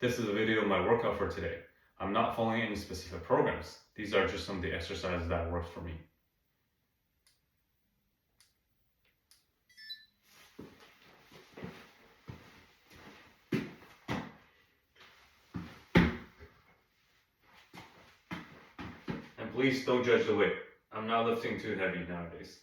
This is a video of my workout for today. I'm not following any specific programs. These are just some of the exercises that work for me. And please don't judge the weight. I'm not lifting too heavy nowadays.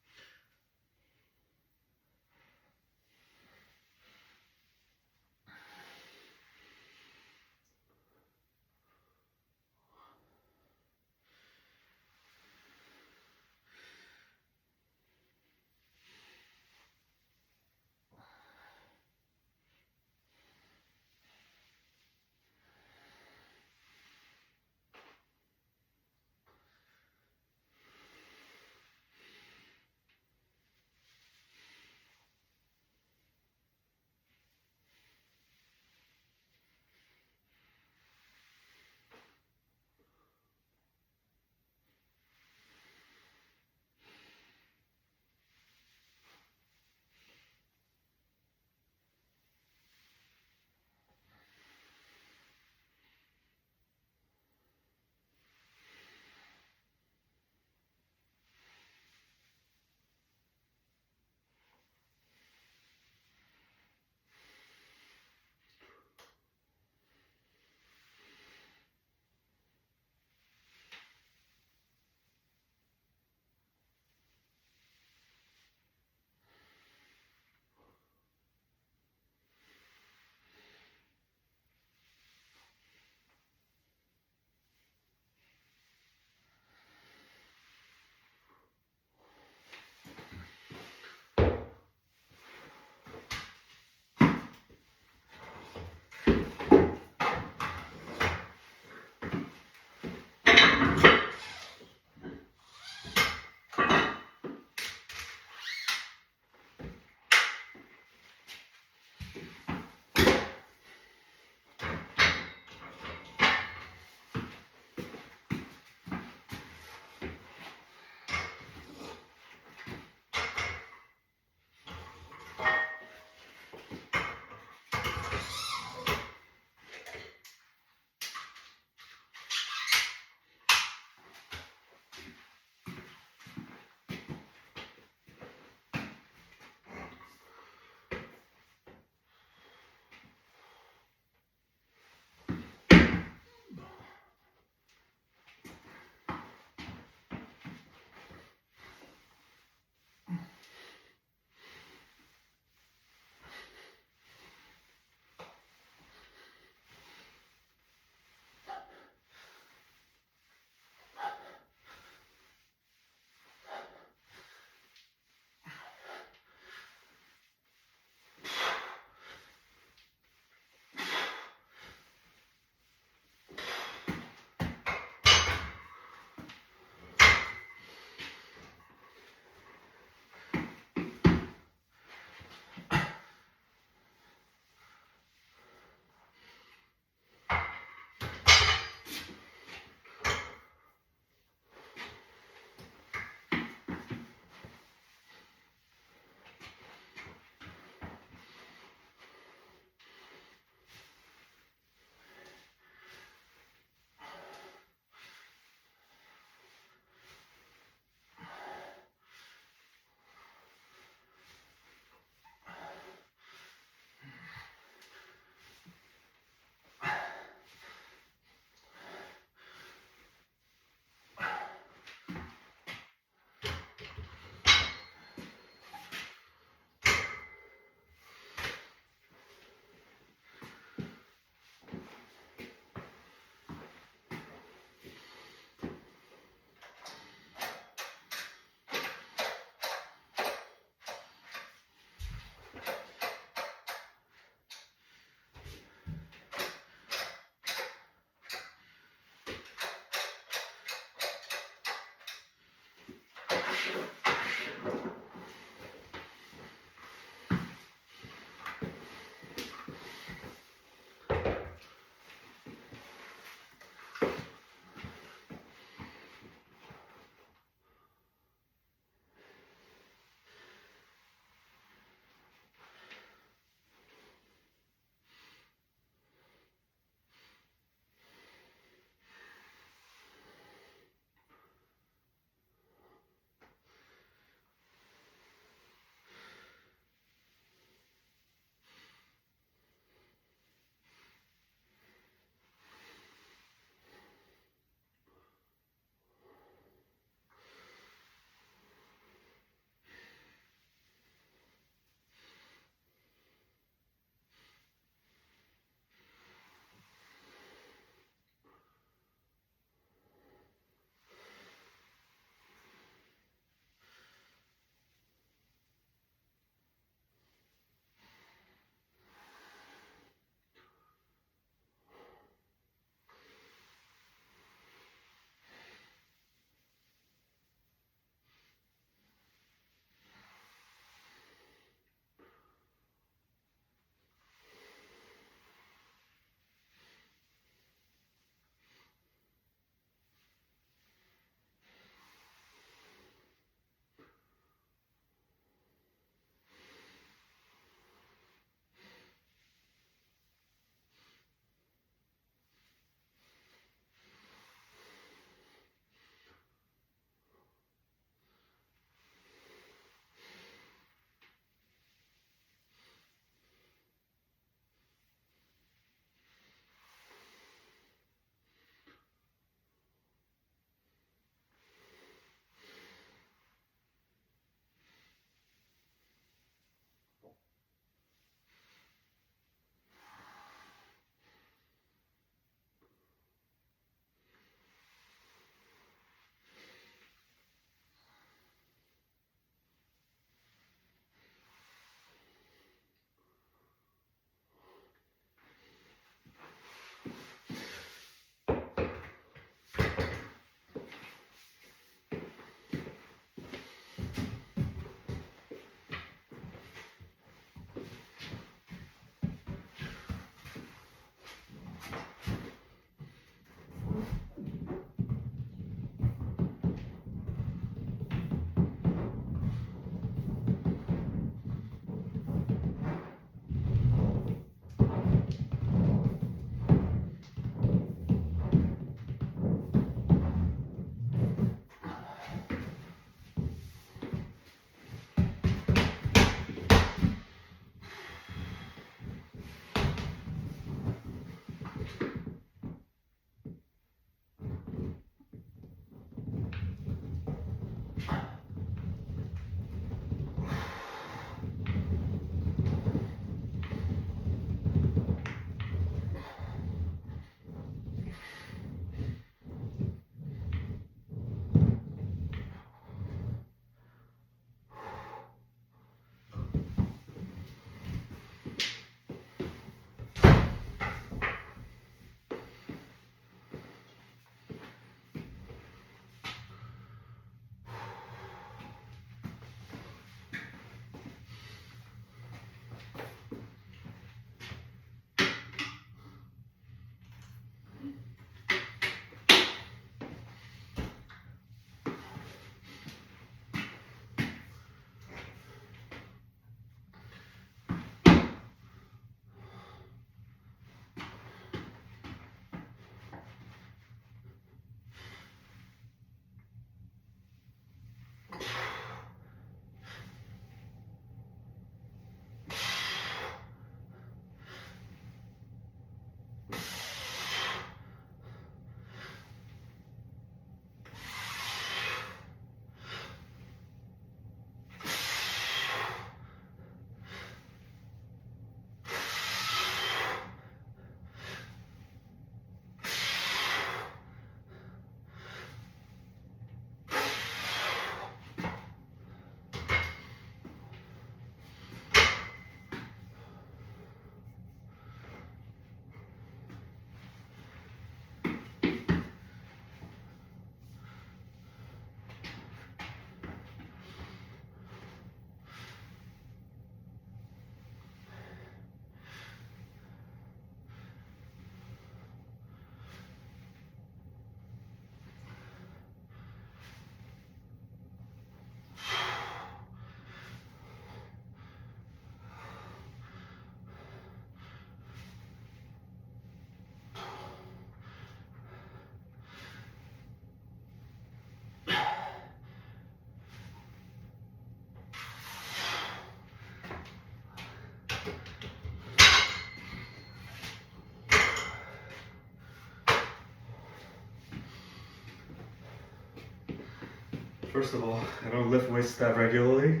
First of all, I don't lift weights that regularly.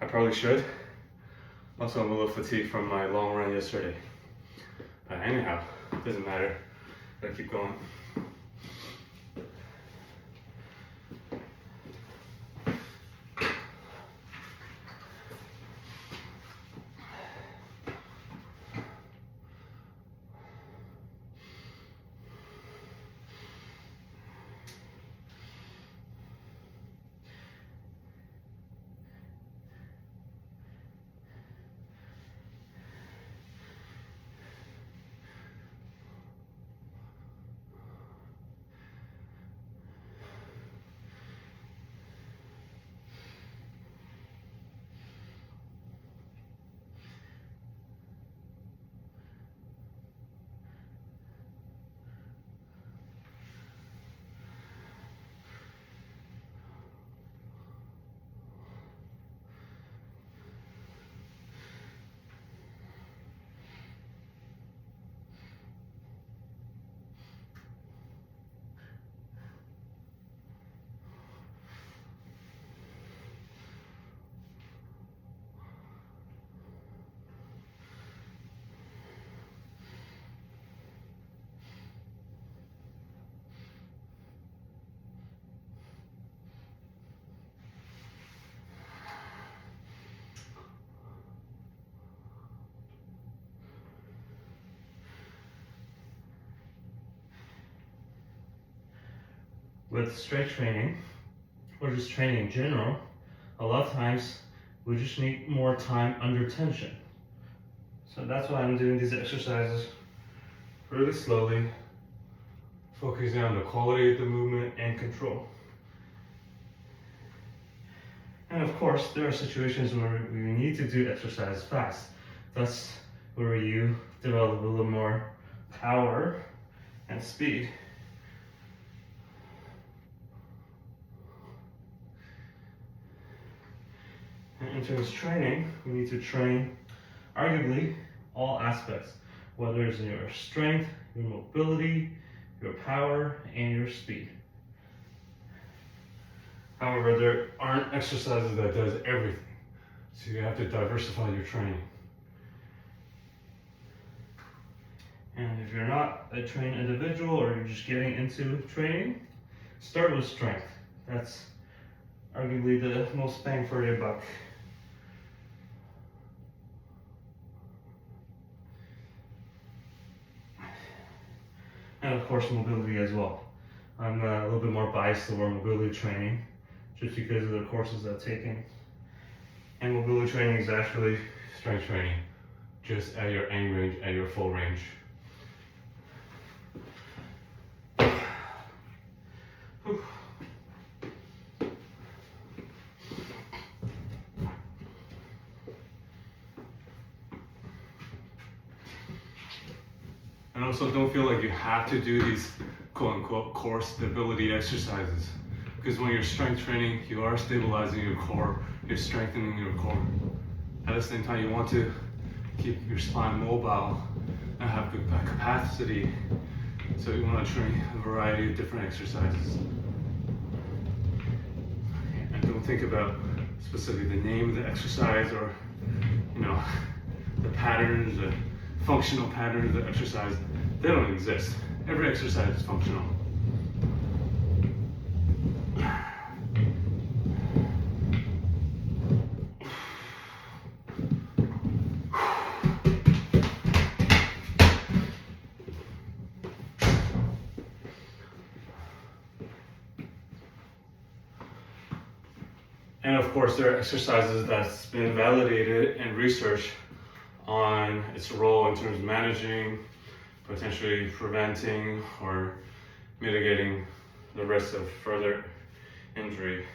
I probably should. Also, I'm a little fatigued from my long run yesterday. But anyhow, it doesn't matter. Gotta keep going. With strength training, or just training in general, a lot of times we just need more time under tension. So that's why I'm doing these exercises really slowly, focusing on the quality of the movement and control. And of course, there are situations where we need to do exercise fast. That's where you develop a little more power and speed. And in terms of training, we need to train arguably all aspects, whether it's in your strength, your mobility, your power, and your speed. However, there aren't exercises that does everything, so you have to diversify your training. And if you're not a trained individual or you're just getting into training, start with strength. That's arguably the most bang for your buck. And of course, mobility as well. I'm a little bit more biased toward mobility training just because of the courses I've taken. And mobility training is actually strength training, just at your end range, at your full range. And also don't feel like you have to do these quote unquote core stability exercises. Because when you're strength training, you are stabilizing your core, you're strengthening your core. At the same time, you want to keep your spine mobile and have good capacity. So you want to train a variety of different exercises. And don't think about specifically the name of the exercise or, the patterns, the functional patterns of the exercise. They don't exist. Every exercise is functional. And of course, there are exercises that's been validated and researched on its role in terms of managing, potentially preventing, or mitigating the risk of further injury.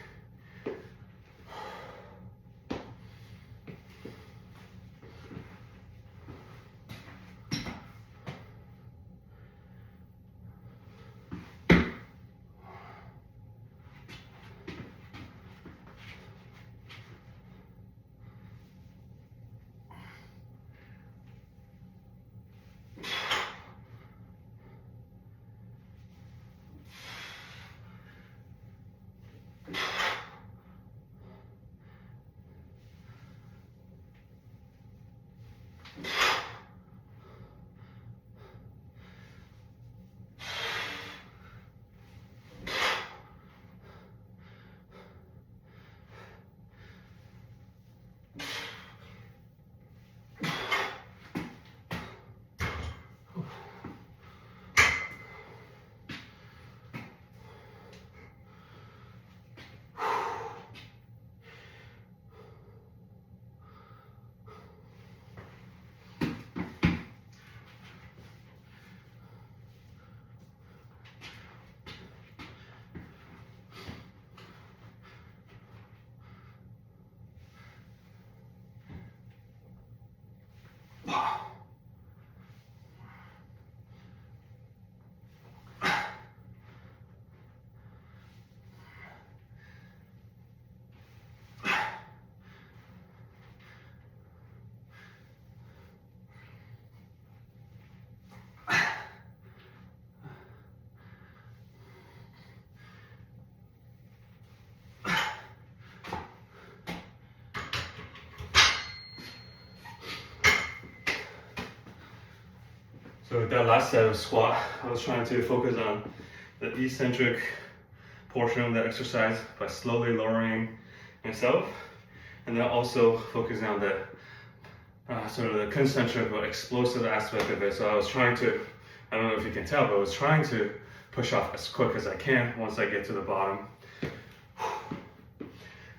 So with that last set of squat, I was trying to focus on the eccentric portion of the exercise by slowly lowering myself, and then also focusing on the sort of the concentric or explosive aspect of it. So I was trying to, I don't know if you can tell, but I was trying to push off as quick as I can once I get to the bottom.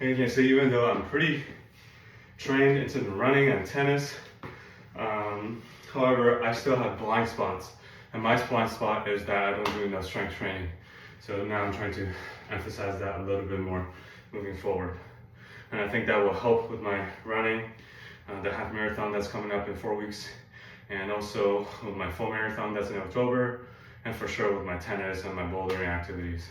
And you can see, even though I'm pretty trained into the running and tennis, however, I still have blind spots. And my blind spot is that I don't do enough strength training. So now I'm trying to emphasize that a little bit more moving forward. And I think that will help with my running, the half marathon that's coming up in 4 weeks, and also with my full marathon that's in October, and for sure with my tennis and my bouldering activities.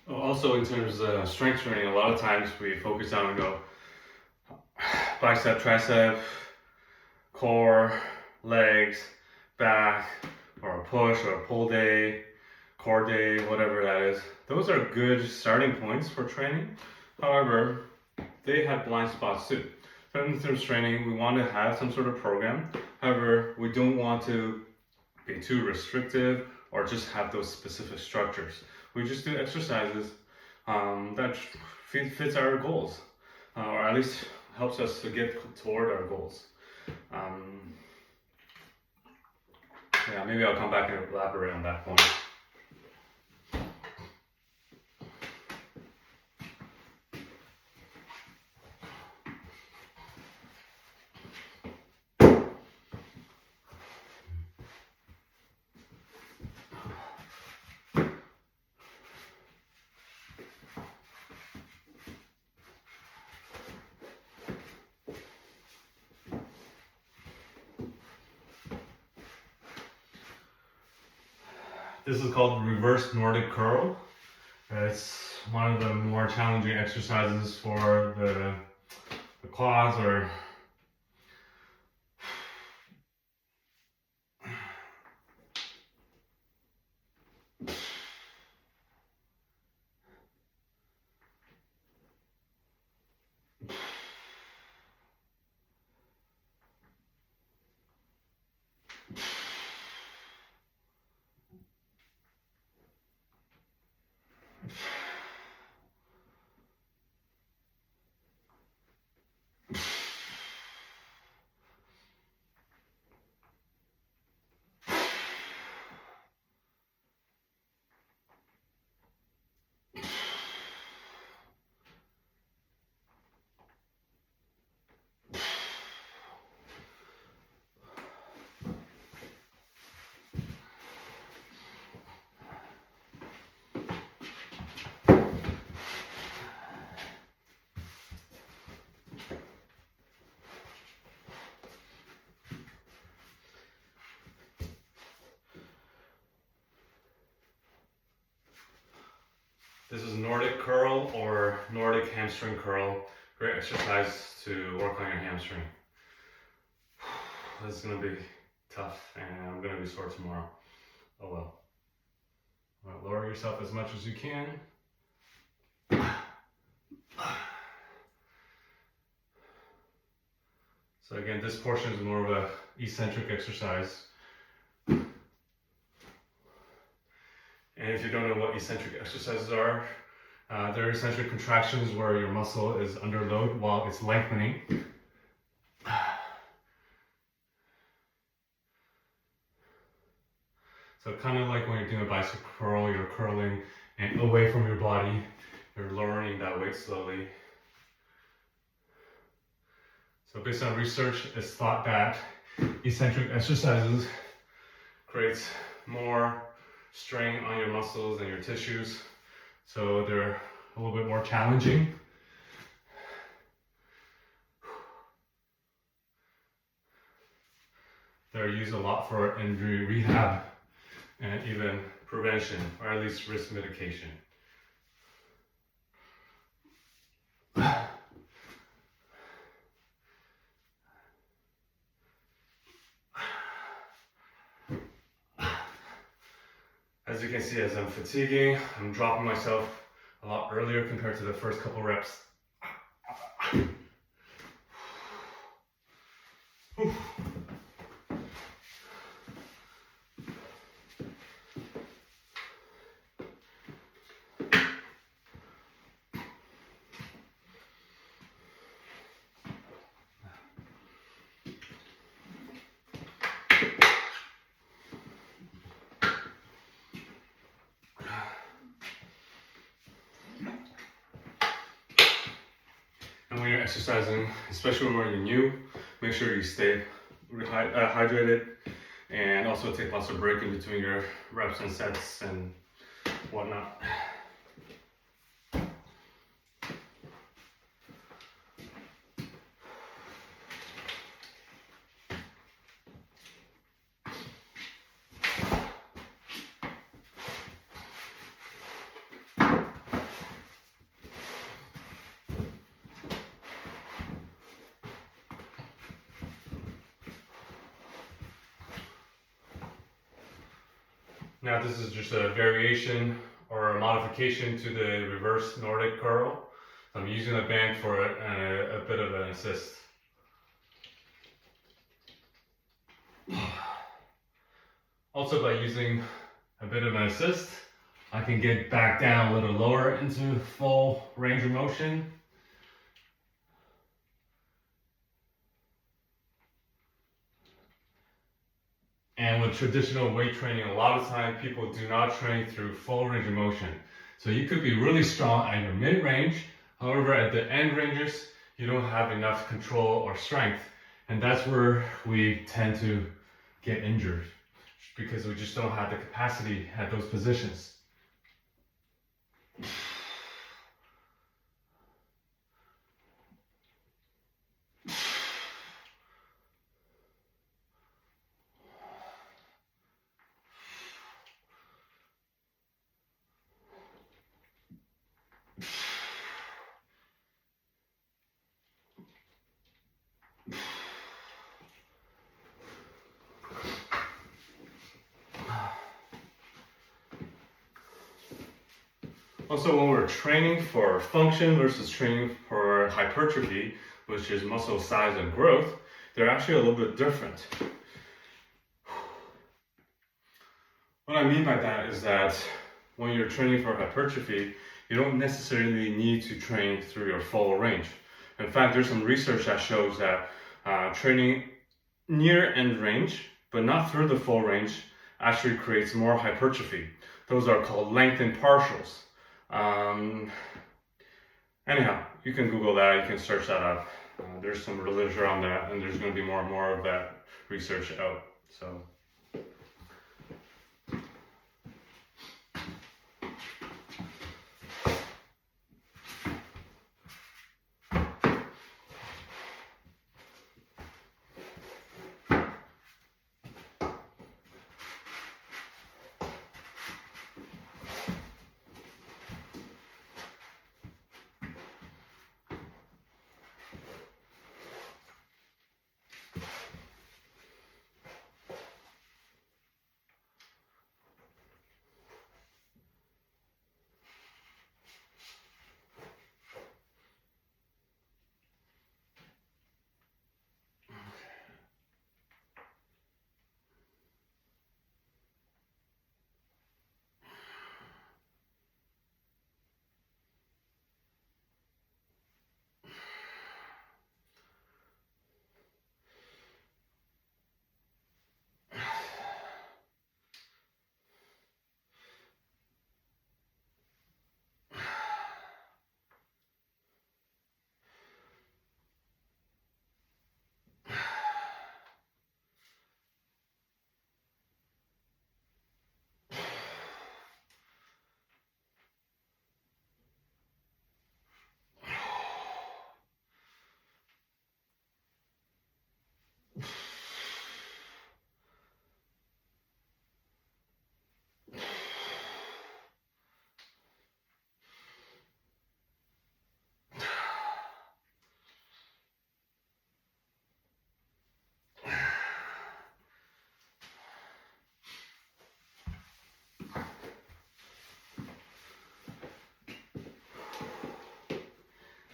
Also, in terms of strength training, a lot of times we focus on bicep, tricep, core, legs, back, or a push or a pull day, core day, whatever that is. Those are good starting points for training. However, they have blind spots too. So in terms of training, we want to have some sort of program. However, we don't want to be too restrictive or just have those specific structures. We just do exercises that fits our goals, or at least helps us to get toward our goals. Yeah, maybe I'll come back and elaborate on that point. This is called reverse Nordic curl. It's one of the more challenging exercises for the quads or This is Nordic curl or Nordic hamstring curl. Great exercise to work on your hamstring. This is gonna be tough and I'm gonna be sore tomorrow. Oh well. All right, lower yourself as much as you can. So again, this portion is more of a eccentric exercise. And if you don't know what eccentric exercises are, they're eccentric contractions where your muscle is under load while it's lengthening. So kind of like when you're doing a bicep curl, you're curling and away from your body, you're lowering that weight slowly. So based on research, it's thought that eccentric exercises creates more strain on your muscles and your tissues. So they're a little bit more challenging. They're used a lot for injury rehab and even prevention, or at least risk mitigation. As you can see, as I'm fatiguing, I'm dropping myself a lot earlier compared to the first couple reps. And when you're exercising, especially when you're new, make sure you stay hydrated and also take lots of break in between your reps and sets and whatnot. Now this is just a variation or a modification to the reverse Nordic curl. I'm using a band for it and a bit of an assist. Also, by using a bit of an assist, I can get back down a little lower into full range of motion. And with traditional weight training, a lot of time people do not train through full range of motion. So you could be really strong at your mid-range, however at the end ranges, you don't have enough control or strength. And that's where we tend to get injured, because we just don't have the capacity at those positions. Also, when we're training for function versus training for hypertrophy, which is muscle size and growth, they're actually a little bit different. What I mean by that is that when you're training for hypertrophy, you don't necessarily need to train through your full range. In fact, there's some research that shows that training near end range, but not through the full range, actually creates more hypertrophy. Those are called lengthened partials. Anyhow, you can Google that, you can search that up. There's some literature on that, and there's going to be more and more of that research out. So.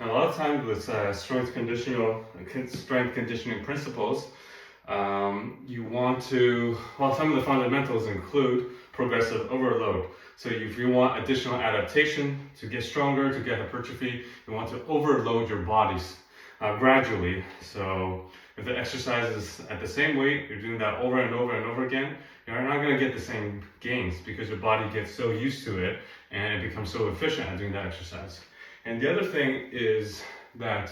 And a lot of times with strength conditioning principles, you want to, well, some of the fundamentals include progressive overload. So if you want additional adaptation to get stronger, to get hypertrophy, you want to overload your bodies gradually. So if the exercise is at the same weight, you're doing that over and over and over again, you're not going to get the same gains because your body gets so used to it and it becomes so efficient at doing that exercise. And the other thing is that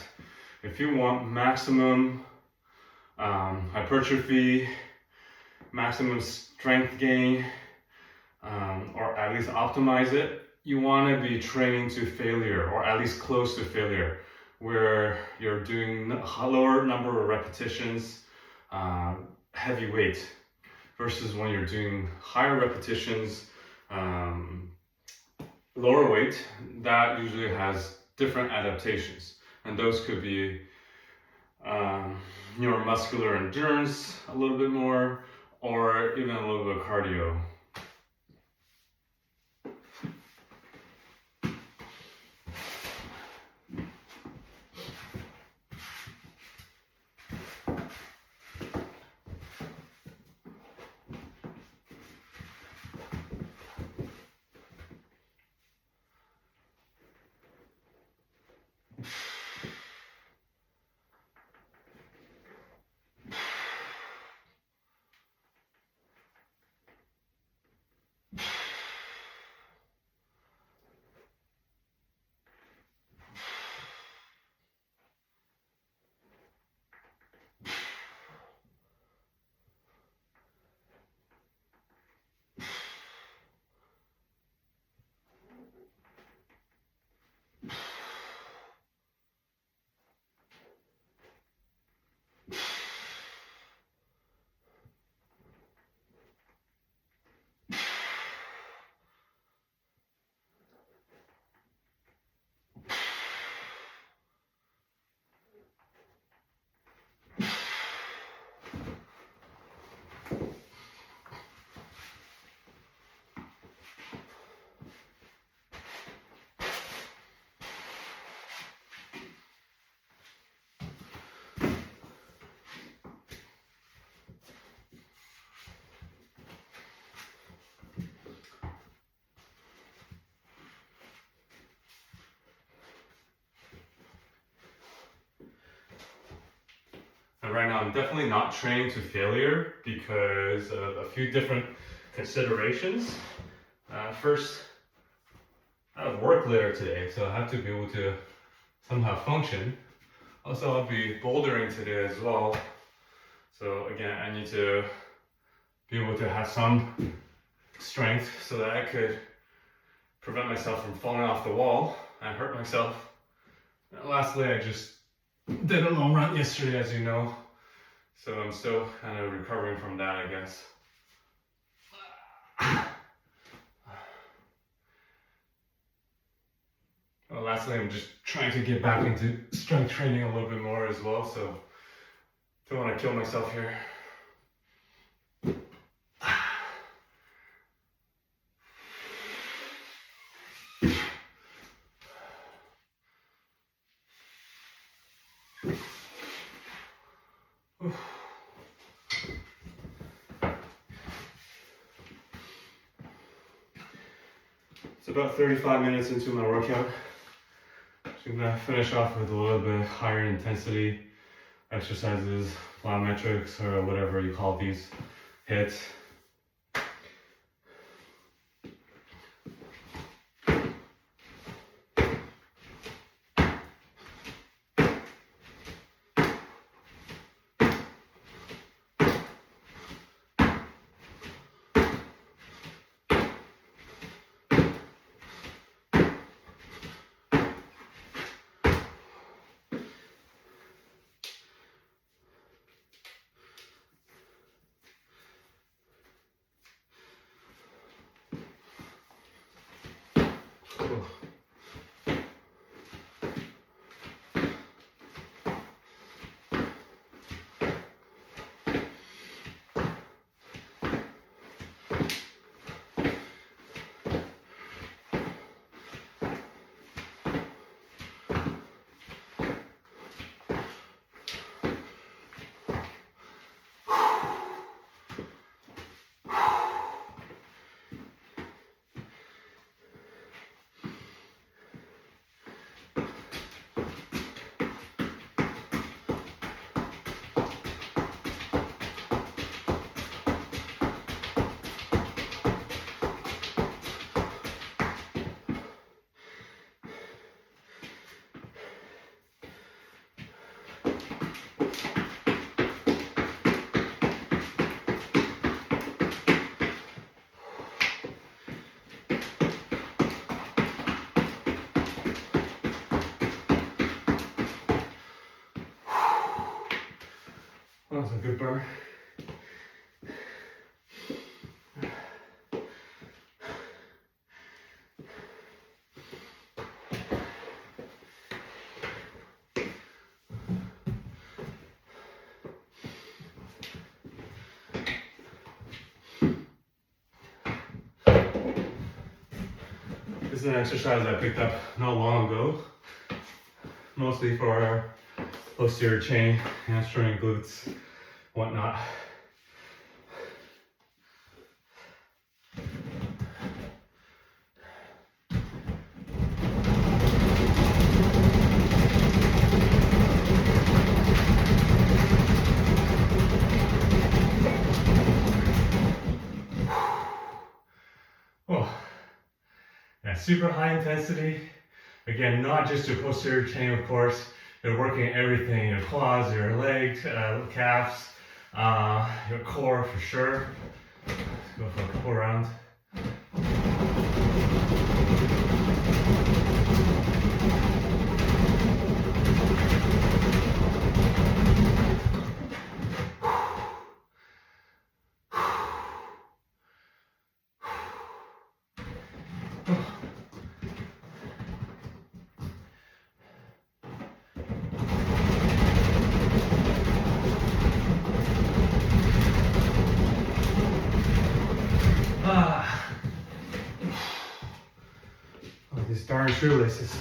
if you want maximum hypertrophy, maximum strength gain, or at least optimize it, you want to be training to failure or at least close to failure, where you're doing a lower number of repetitions, heavy weight, versus when you're doing higher repetitions, lower weight. That usually has different adaptations, and those could be neuromuscular endurance a little bit more, or even a little bit of cardio. And right now I'm definitely not training to failure because of a few different considerations. First, I have work later today, so I have to be able to somehow function. Also, I'll be bouldering today as well. So again, I need to be able to have some strength so that I could prevent myself from falling off the wall and hurt myself. And lastly, I just did a long run yesterday, as you know. So I'm still kind of recovering from that, I guess. Well, lastly, I'm just trying to get back into strength training a little bit more as well, so don't want to kill myself here. It's about 35 minutes into my workout. So I'm gonna finish off with a little bit higher intensity exercises, plyometrics, or whatever you call these, hits. That was a good burn. This is an exercise I picked up not long ago, mostly for our posterior chain, hamstring, glutes, whatnot. Oh, yeah, super high intensity. Again, not just your posterior chain, of course. You're working everything, your quads, your legs, calves, your core for sure. Let's go for a couple rounds. Oh, these darn shoelaces.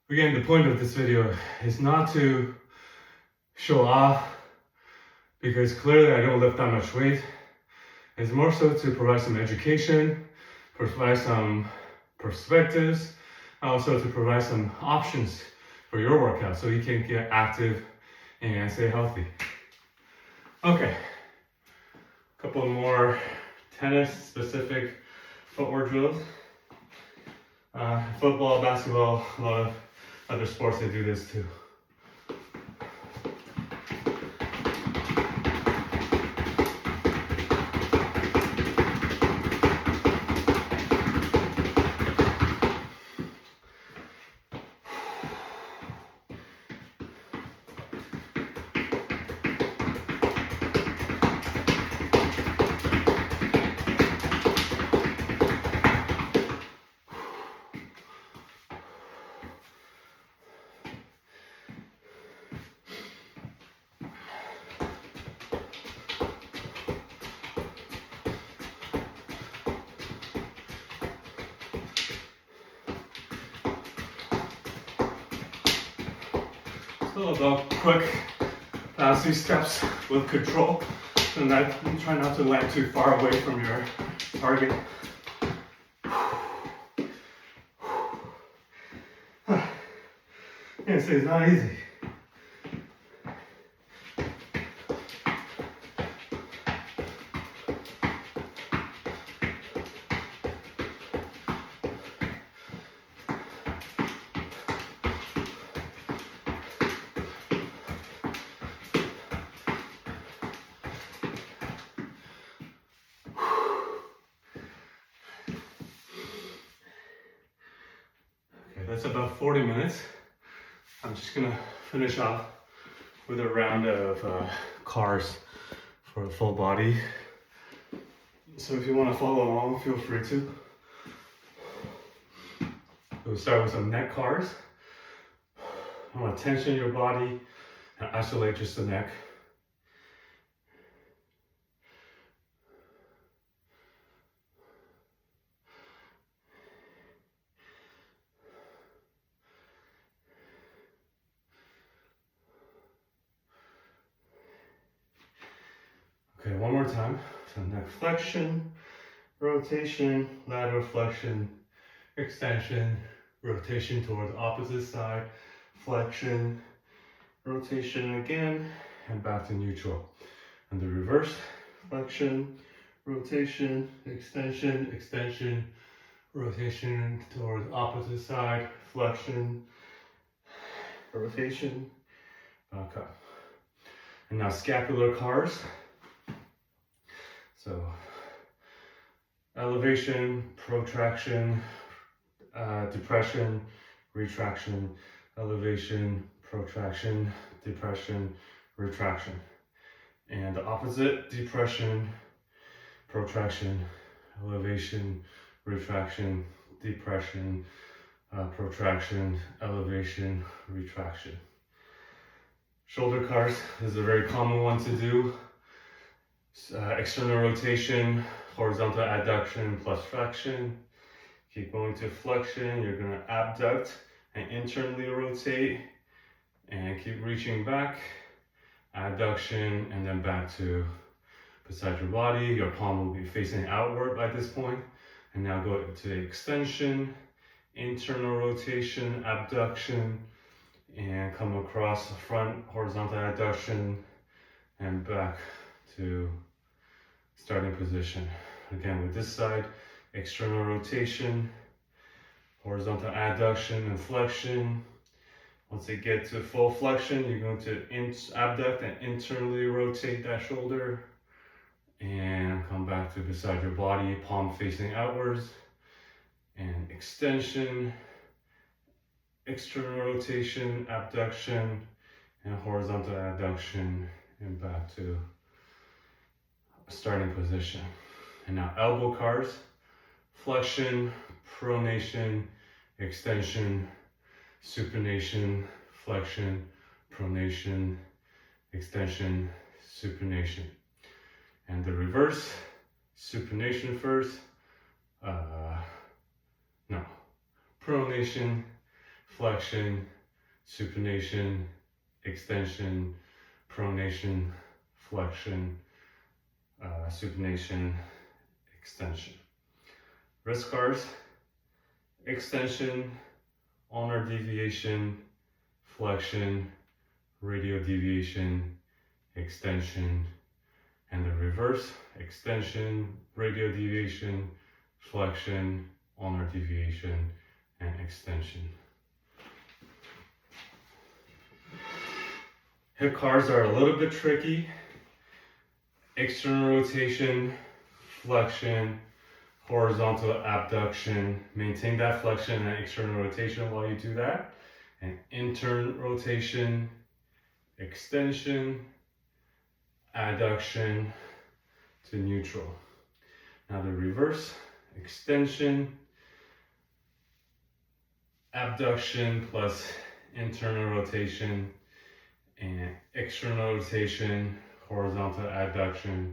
Again, the point of this video is not to show off, because clearly I don't lift that much weight. It's more so to provide some education, provide some perspectives, also to provide some options for your workout so you can get active and stay healthy. Okay, a couple more tennis specific footwork drills. Football, basketball, a lot of other sports they do this too. So about quick, few steps with control, and try not to land too far away from your target. Yeah, so it's not easy. That's about 40 minutes. I'm just gonna finish off with a round of cars for a full body. So if you want to follow along, feel free to. We'll start with some neck cars. I want to tension your body and isolate just the neck. Okay, one more time. So neck flexion, rotation, lateral flexion, extension, rotation towards opposite side, flexion, rotation again, and back to neutral. And the reverse, flexion, rotation, extension, extension, rotation towards opposite side, flexion, rotation, Okay. And now scapular cars. So elevation, protraction, depression, retraction, elevation, protraction, depression, retraction. And the opposite, depression, protraction, elevation, retraction, depression, protraction, elevation, retraction. Shoulder cars is a very common one to do. External rotation, horizontal adduction plus flexion. Keep going to flexion, you're going to abduct and internally rotate and keep reaching back, adduction, and then back to beside your body. Your palm will be facing outward by this point. And now go to extension, internal rotation, abduction, and come across the front, horizontal adduction, and back to starting position. Again, with this side, external rotation, horizontal adduction and flexion. Once you get to full flexion, you're going to abduct and internally rotate that shoulder and come back to beside your body, palm facing outwards, and extension, external rotation, abduction, and horizontal adduction, and back to starting position. And now elbow cars, flexion, pronation, extension, supination, flexion, pronation, extension, supination. And the reverse, supination first, pronation, flexion, supination, extension, pronation, flexion, supination, extension. Wrist cars, extension, ulnar deviation, flexion, radial deviation, extension, and the reverse, extension, radial deviation, flexion, ulnar deviation, and extension. Hip cars are a little bit tricky. External rotation, flexion, horizontal abduction. Maintain that flexion and external rotation while you do that. And internal rotation, extension, adduction to neutral. Now the reverse, extension, abduction plus internal rotation, and external rotation, horizontal adduction,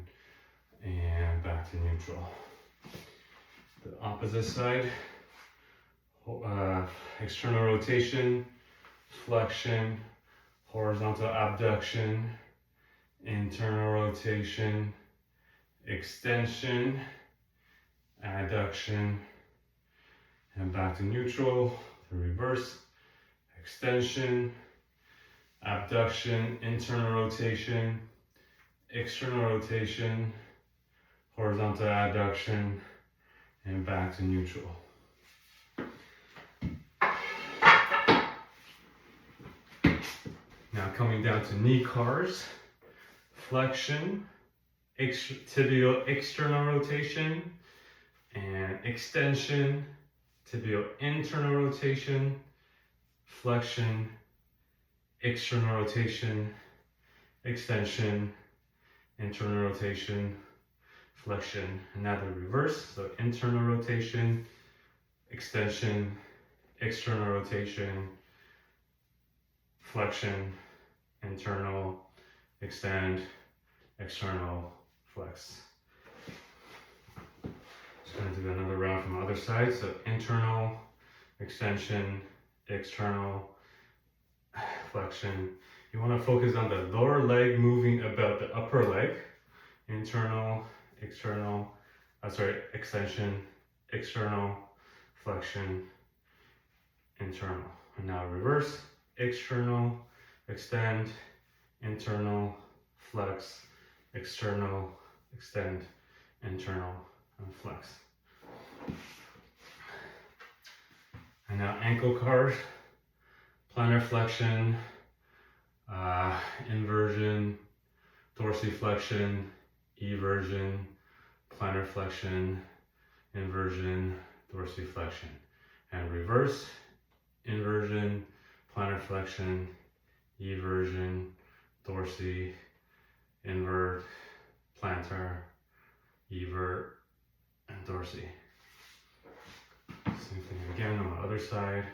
and back to neutral. The opposite side, external rotation, flexion, horizontal abduction, internal rotation, extension, adduction, and back to neutral. The reverse, extension, abduction, internal rotation, external rotation, horizontal adduction, and back to neutral. Now coming down to knee cars, flexion, tibial external rotation, and extension, tibial internal rotation, flexion, external rotation, extension, internal rotation, flexion. And now the reverse, so internal rotation, extension, external rotation, flexion, internal, extend, external, flex. Just going to do another round from the other side. So internal, extension, external, flexion. You want to focus on the lower leg moving about the upper leg. Internal, external, extension, external, flexion, internal. And now reverse, external, extend, internal, flex, external, extend, internal, and flex. And now ankle cars, plantar flexion, inversion, dorsiflexion, eversion, plantar flexion, inversion, dorsiflexion, and reverse, inversion, plantar flexion, eversion, dorsi, invert, plantar, evert, and dorsi. Same thing again on the other side.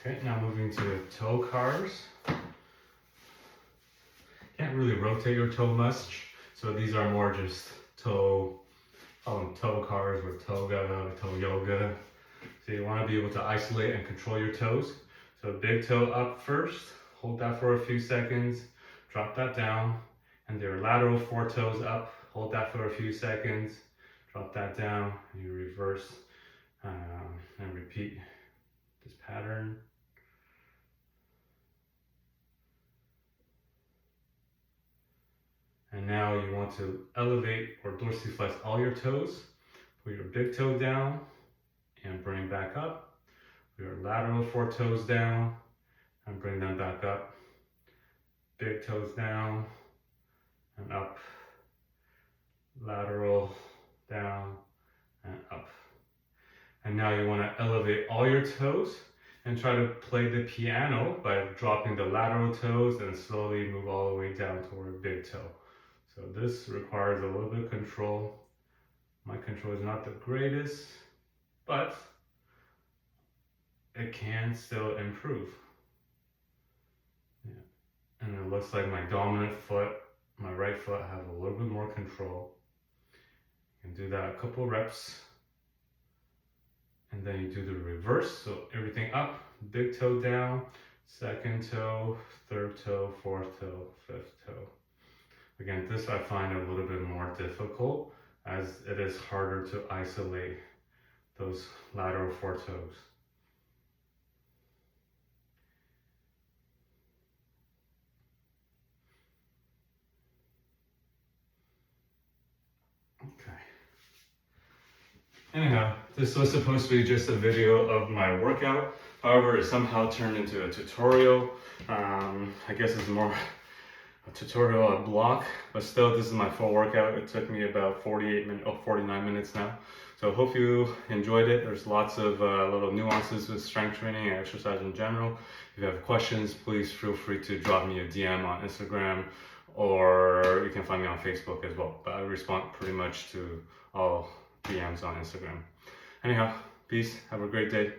Okay, now moving to toe cars. Can't really rotate your toe much, so these are more just toe cars or toga, toe yoga. So you want to be able to isolate and control your toes. So big toe up first, hold that for a few seconds, drop that down, and your lateral four toes up, hold that for a few seconds, drop that down, and you reverse and repeat this pattern. And now you want to elevate or dorsiflex all your toes. Put your big toe down and bring back up. Put your lateral four toes down and bring them back up. Big toes down and up. Lateral down and up. And now you want to elevate all your toes and try to play the piano by dropping the lateral toes and slowly move all the way down toward big toe. So this requires a little bit of control. My control is not the greatest, but it can still improve. Yeah. And it looks like my dominant foot, my right foot, has a little bit more control. You can do that a couple reps. And then you do the reverse, so everything up, big toe down, second toe, third toe, fourth toe, fifth toe. Again, this I find a little bit more difficult as it is harder to isolate those lateral four toes. Okay. Anyhow, this was supposed to be just a video of my workout. However, it somehow turned into a tutorial. I guess it's more a tutorial, a block, but still this is my full workout. It took me about 49 minutes now. So hope you enjoyed it. There's lots of little nuances with strength training and exercise in general. If you have questions, please feel free to drop me a DM on Instagram, or you can find me on Facebook as well. But I respond pretty much to all DMs on Instagram. Anyhow, peace. Have a great day.